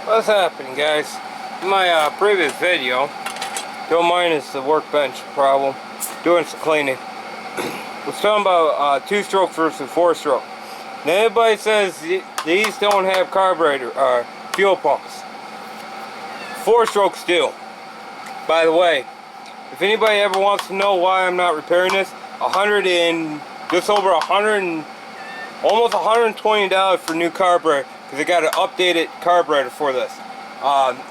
What's happening, guys? In my previous video, don't mind it's the workbench problem, doing some cleaning. Was talking about 2-stroke versus 4-stroke. Now everybody says these don't have carburetor fuel pumps. 4-strokes do. By the way, if anybody ever wants to know why I'm not repairing this, just over almost $120 for new carburetor, because I got an updated carburetor for this.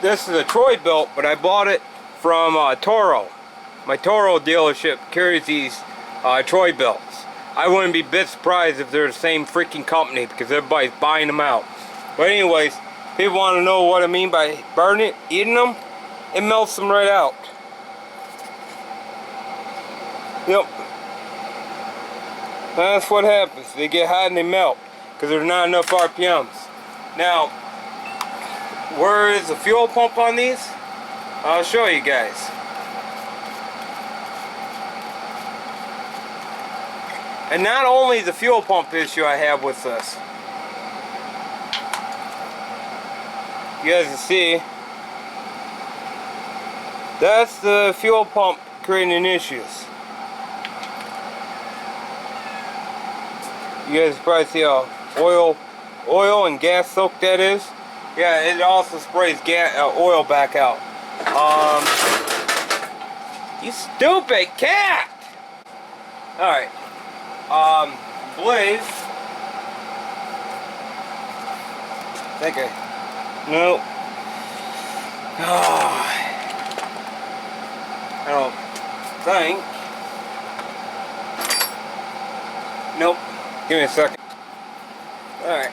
This is a Troy-Bilt, but I bought it from Toro. My Toro dealership carries these Troy-Bilts. I wouldn't be a bit surprised if they're the same freaking company, because everybody's buying them out. But anyways, people want to know what I mean by burning it, eating them. It melts them right out. Yep. That's what happens. They get hot and they melt because there's not enough RPMs. Now, where is the fuel pump on these? I'll show you guys. And not only the fuel pump issue I have with this. You guys can see, that's the fuel pump creating issues. You guys probably see how oil and gas soaked that is. Yeah, it also sprays oil back out. You stupid cat! Alright. Blaze. Nope. I don't think. Nope. Give me a second. Alright.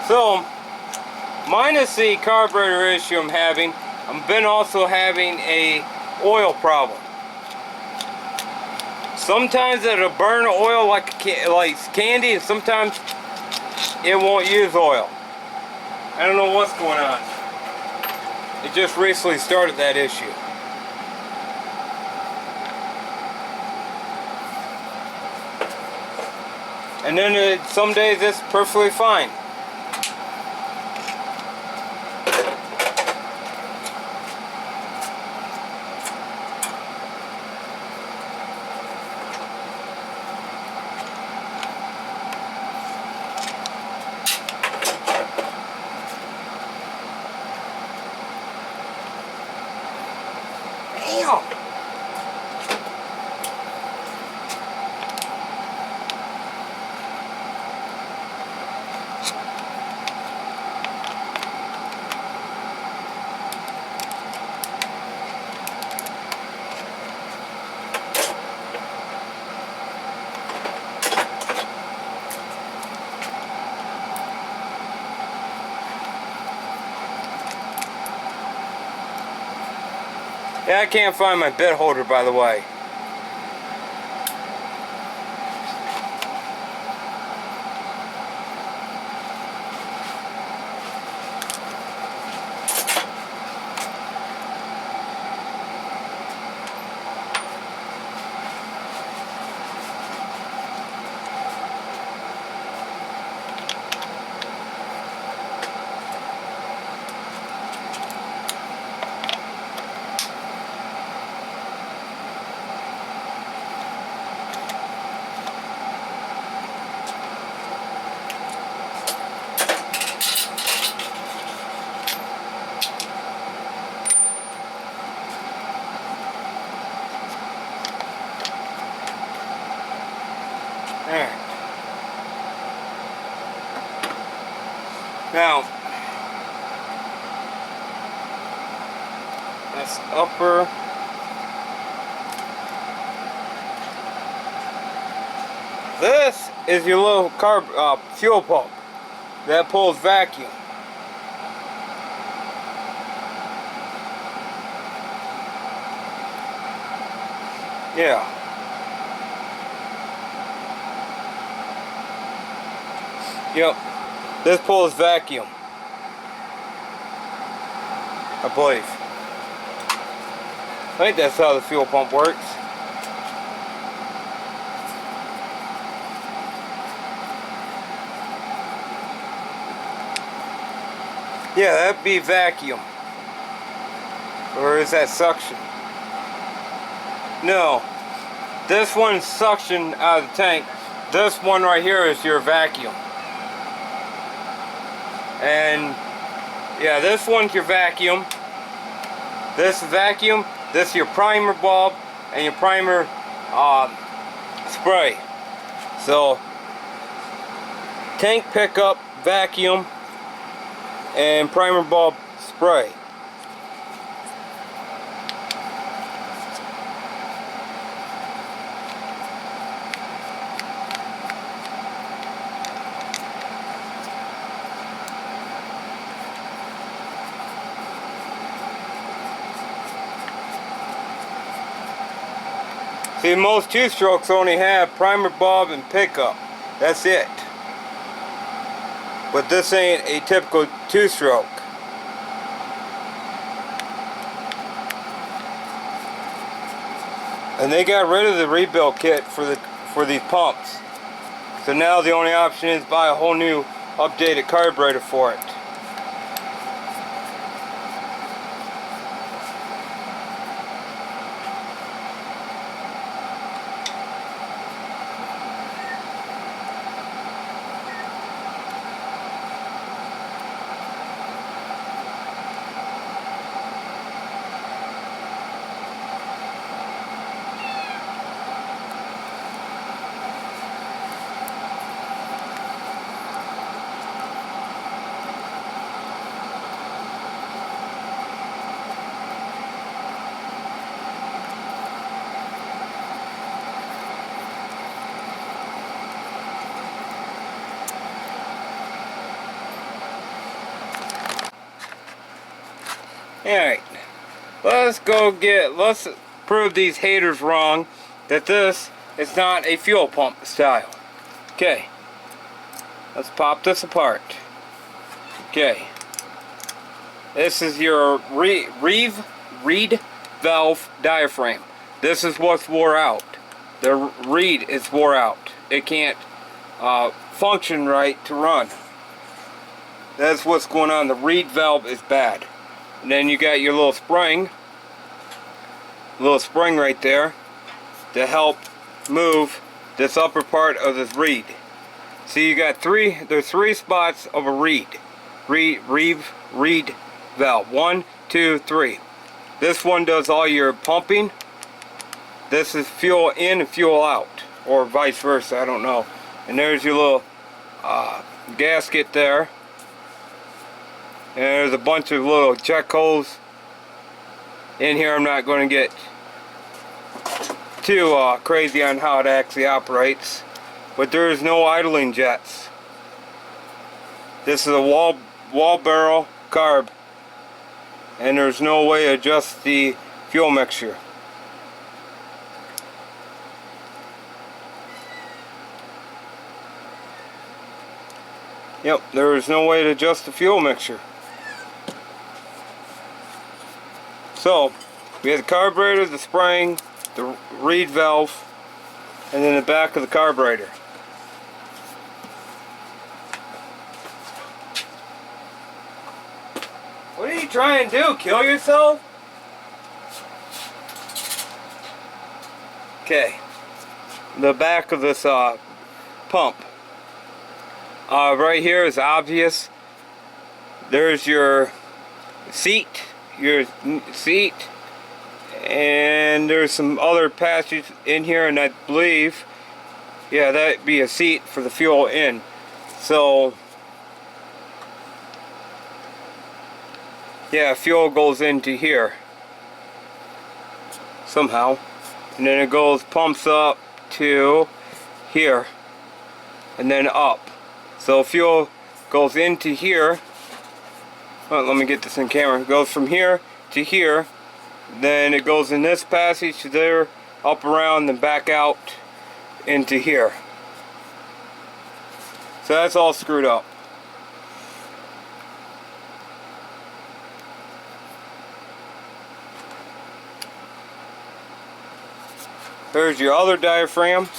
So, minus the carburetor issue I'm having, I've been also having a oil problem. Sometimes it'll burn oil like candy, and sometimes it won't use oil. I don't know what's going on. It just recently started that issue. And then some days it's perfectly fine. Damn! Yeah, I can't find my bit holder, by the way. Alright. Now, that's upper. This is your little fuel pump that pulls vacuum. Yeah. Yep. This pulls vacuum. I believe. I think that's how the fuel pump works. Yeah, that'd be vacuum. Or is that suction? No. This one's suction out of the tank. This one right here is your vacuum. And yeah, this one's your vacuum. This is vacuum. This is your primer bulb and your primer spray. So tank pickup, vacuum, and primer bulb spray. See, most two-strokes only have primer bulb and pickup. That's it. But this ain't a typical two-stroke. And they got rid of the rebuild kit for these pumps. So now the only option is buy a whole new updated carburetor for it. Alright, let's prove these haters wrong that this is not a fuel pump style. Okay, let's pop this apart. Okay, this is your reed valve diaphragm. This is what's wore out. The reed is wore out. It can't function right to run. That's what's going on. The reed valve is bad. And then you got your little spring right there to help move this upper part of this reed. See, you got there's three spots of a reed valve. 1, 2, 3. This one does all your pumping. This is fuel in and fuel out, or vice versa, I don't know. And there's your little gasket there. And there's a bunch of little check holes in here. I'm not going to get too crazy on how it actually operates, but there is no idling jets. This is a wall barrel carb, and there's no way to adjust the fuel mixture. Yep, there is no way to adjust the fuel mixture. So, we have the carburetor, the spring, the reed valve, and then the back of the carburetor. What are you trying to do? Kill yourself? Okay. The back of this pump. Right here is obvious. There's your seat, and there's some other passages in here, and I believe, yeah, that'd be a seat for the fuel in. So yeah, fuel goes into here somehow, and then it pumps up to here and then up. So fuel goes into here. Well, let me get this in camera. It goes from here to here, then it goes in this passage to there, up around, then back out into here. So that's all screwed up. Here's your other diaphragm.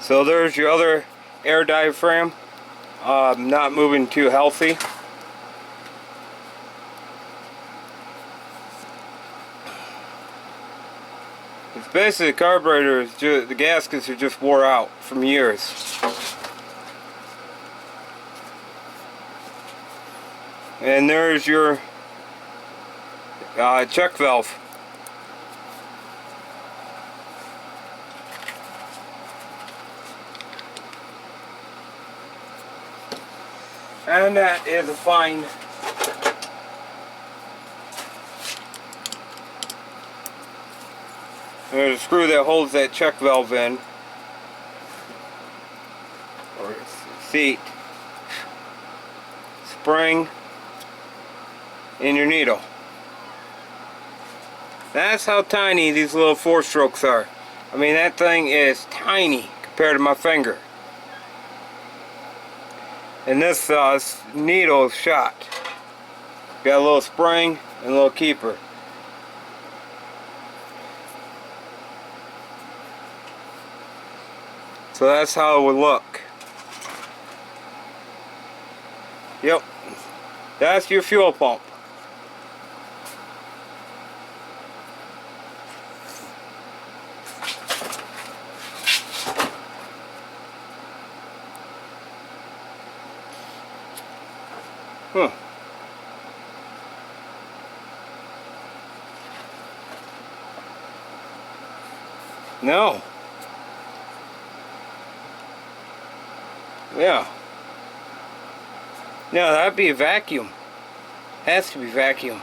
So there's your other air diaphragm. Not moving too healthy. It's basically the carburetor is just, the gaskets are just wore out from years. And there's your check valve. And that is a fine there's a screw that holds that check valve in, or seat, spring, and your needle. That's how tiny these little 4-strokes are. I mean, that thing is tiny compared to my finger. And this needle is shot. Got a little spring and a little keeper. So that's how it would look. Yep. That's your fuel pump. Huh. No. Yeah. No, that'd be a vacuum. Has to be vacuum.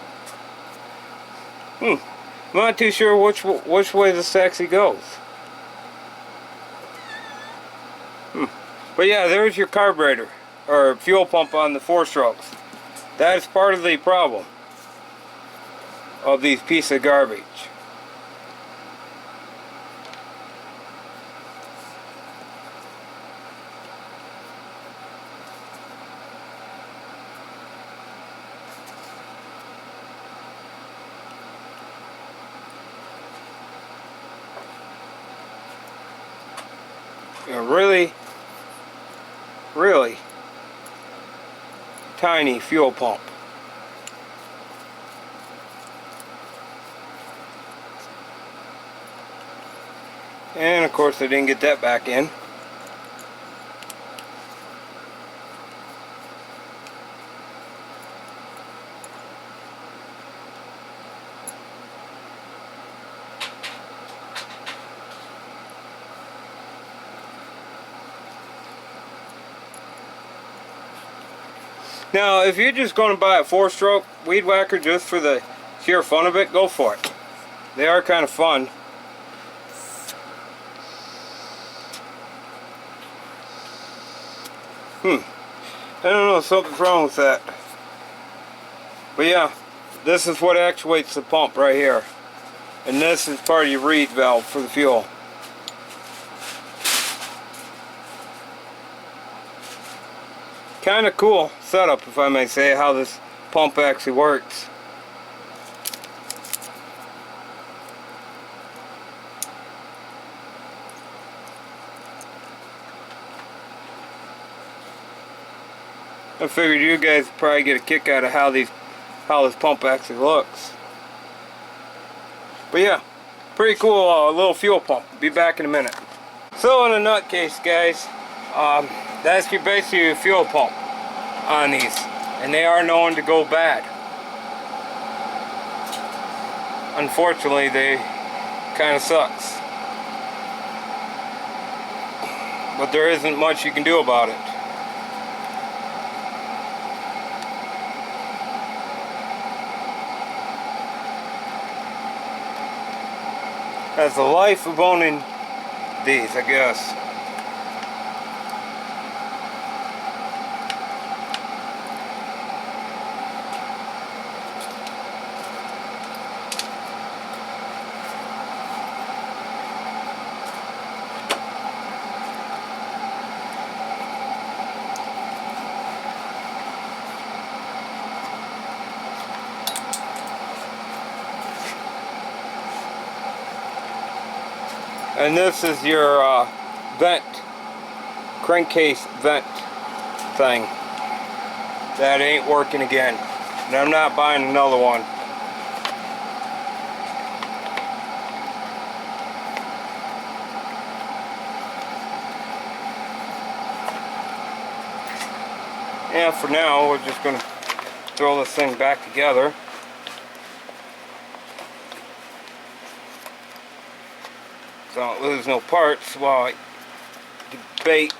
I'm not too sure which way this actually goes. But yeah, there's your carburetor or fuel pump on the 4-strokes. That is part of the problem of these pieces of garbage. A really tiny fuel pump. And of course I didn't get that back in. Now, if you're just going to buy a 4-stroke weed whacker just for the sheer fun of it, go for it. They are kind of fun. I don't know, something's wrong with that. But yeah, this is what actuates the pump right here. And this is part of your reed valve for the fuel. Kind of cool setup, if I may say, how this pump actually works. I figured you guys would probably get a kick out of how this pump actually looks. But yeah, pretty cool little fuel pump. Be back in a minute. So in a nutcase, guys, that's basically your fuel pump on these, and they are known to go bad. Unfortunately, they kind of sucks, but there isn't much you can do about it. That's the life of owning these, I guess. And this is your vent, crankcase vent thing. That ain't working again. And I'm not buying another one. And for now, we're just going to throw this thing back together. So I don't lose no parts while I debate.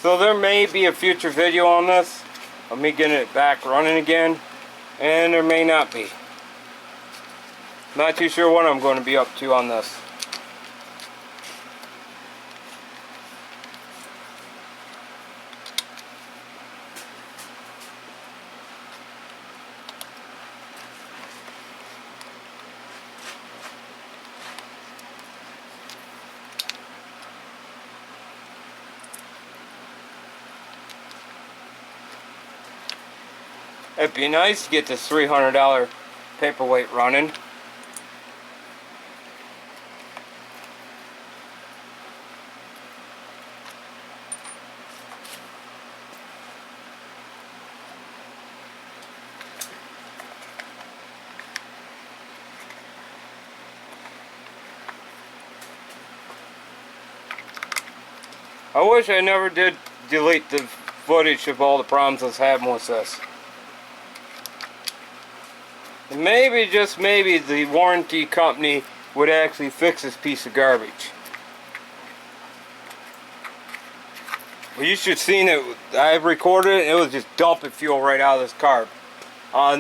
So there may be a future video on this, of me getting it back running again, and there may not be. Not too sure what I'm going to be up to on this. It'd be nice to get this $300 paperweight running. I wish I never did delete the footage of all the problems I was having with this. And maybe, just maybe, the warranty company would actually fix this piece of garbage. Well, you should have seen it. I recorded it and it was just dumping fuel right out of this carb.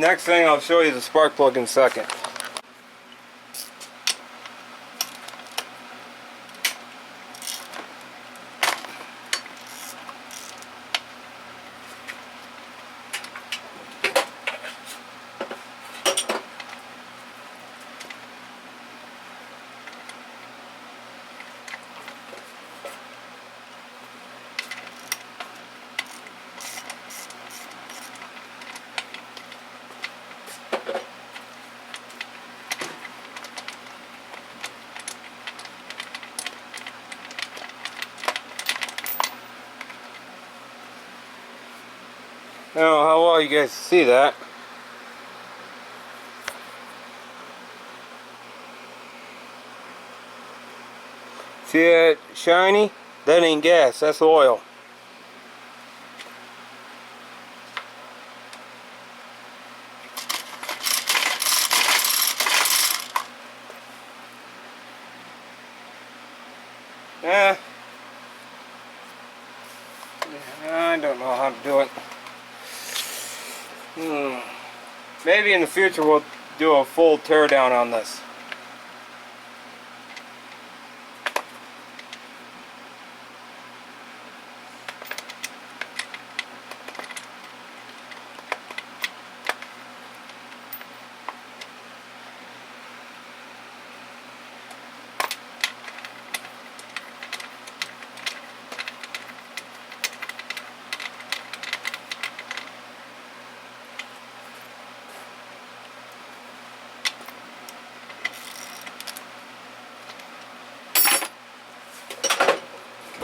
Next thing, I'll show you the spark plug in a second. I don't know how well you guys see that. See that shiny? That ain't gas, that's oil. I don't know how to do it. Maybe in the future we'll do a full teardown on this.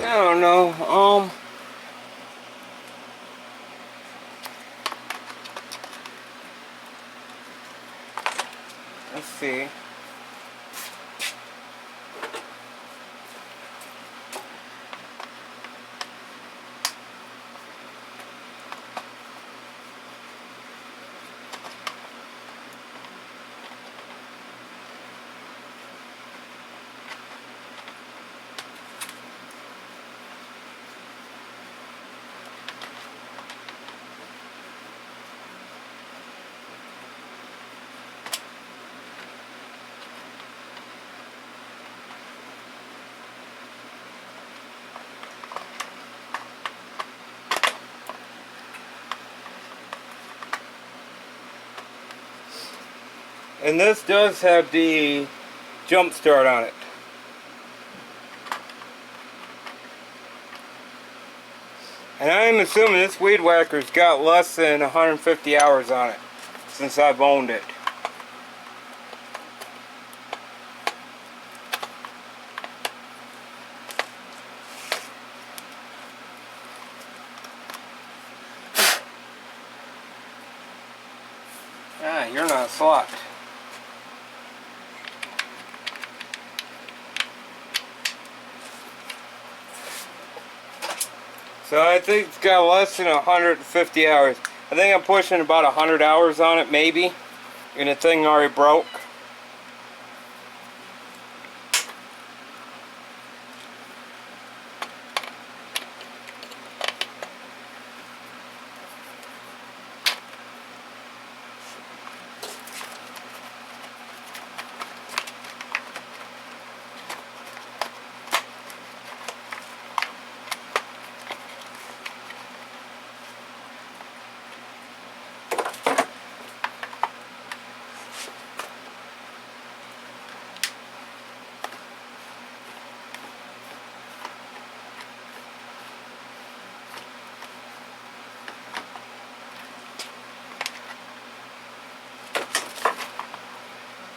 I don't know, let's see. And this does have the jump start on it. And I'm assuming this weed whacker's got less than 150 hours on it since I've owned it. Ah, you're not slocked. So I think it's got less than 150 hours. I think I'm pushing about 100 hours on it, maybe. And the thing already broke.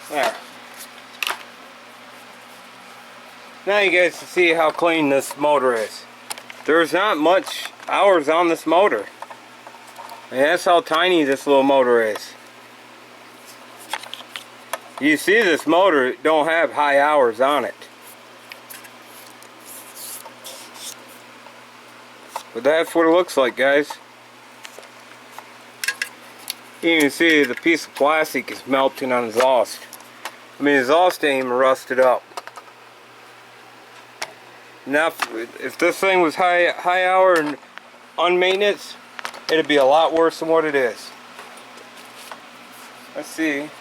There. Now you guys can see how clean this motor is. There's not much hours on this motor. And that's how tiny this little motor is. You see this motor don't have high hours on it. But that's what it looks like, guys. You can see the piece of plastic is melting on the exhaust. I mean, the exhaust ain't even rusted up. Now, if this thing was high hour and on maintenance, it'd be a lot worse than what it is. Let's see.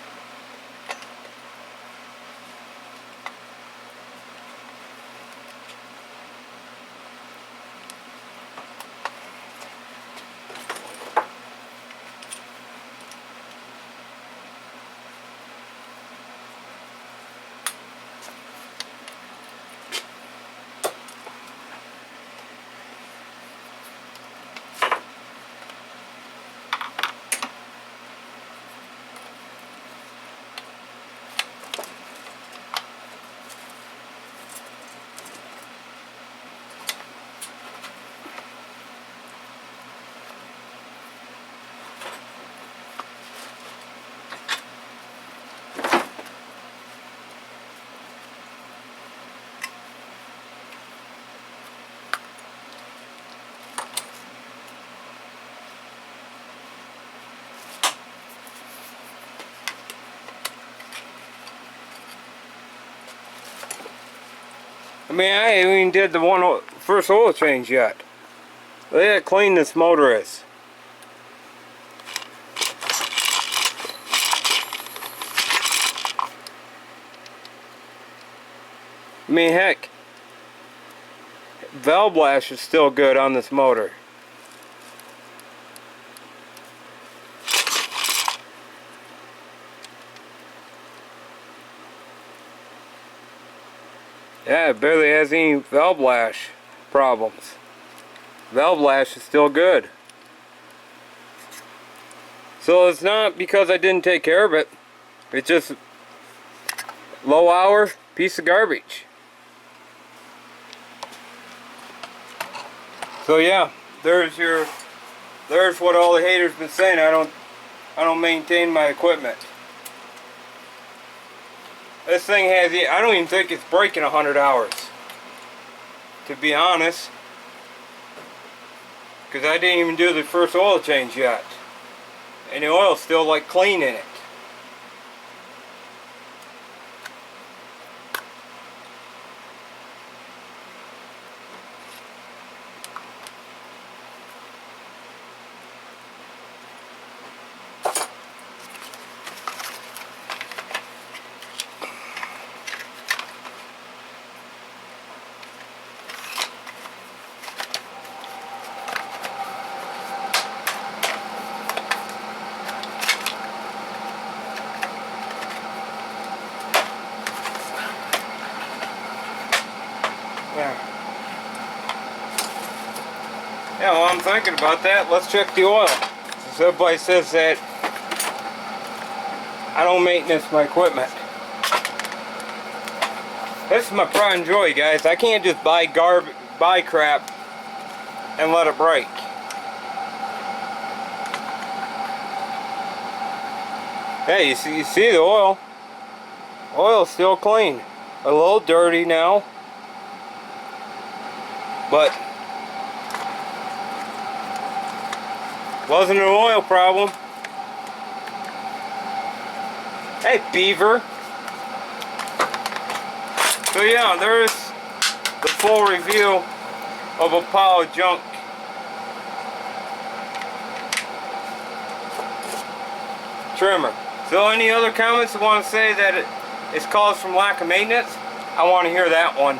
I mean, I ain't even did the first oil change yet. Look at how clean this motor is. I mean, heck, valve lash is still good on this motor. Yeah, it barely has any valve lash problems. Valve lash is still good. So it's not because I didn't take care of it. It's just low hour piece of garbage. So yeah, there's what all the haters been saying. I don't maintain my equipment. This thing has, I don't even think it's breaking 100 hours, to be honest, because I didn't even do the first oil change yet, and the oil's still like clean in it. Yeah. Yeah, while I'm thinking about that, let's check the oil. Since everybody says that I don't maintenance my equipment. This is my pride and joy, guys. I can't just buy crap and let it break. Hey, you see the oil? Oil's still clean. A little dirty now, but wasn't an oil problem. Hey, beaver. So yeah, there's the full review of a pile of junk. Trimmer. So any other comments that want to say that it's caused from lack of maintenance? I want to hear that one.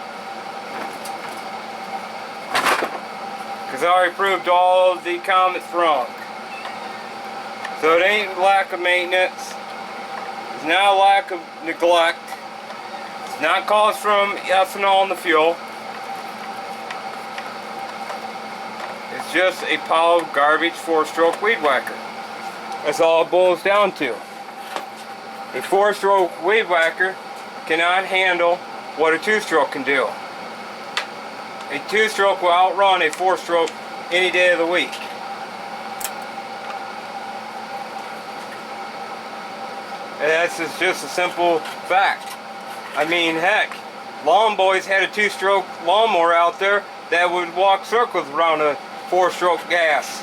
Because I already proved all of the comments wrong. So it ain't lack of maintenance. It's not a lack of neglect. It's not caused from ethanol in the fuel. It's just a pile of garbage 4-stroke weed whacker. That's all it boils down to. A 4-stroke weed whacker cannot handle what a 2-stroke can do. A 2-stroke will outrun a 4-stroke any day of the week. And that's just a simple fact. I mean, heck, Lawn Boys had a 2-stroke lawnmower out there that would walk circles around a 4-stroke gas.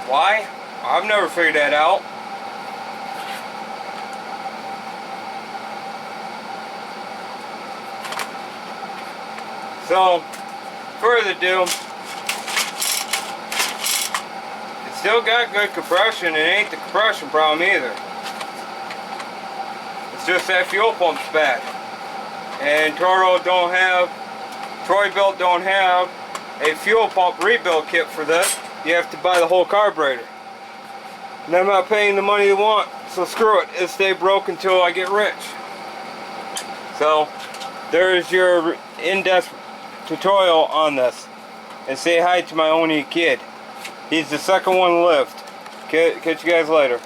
Why? I've never figured that out. So, further ado, it's still got good compression. It ain't the compression problem either. It's just that fuel pump's bad. And Troy-Bilt don't have a fuel pump rebuild kit for this. You have to buy the whole carburetor. And I'm not paying the money you want, so screw it. It'll stay broke until I get rich. So, there's your in-depth tutorial on this. And say hi to my only kid. He's the second one left. Catch you guys later.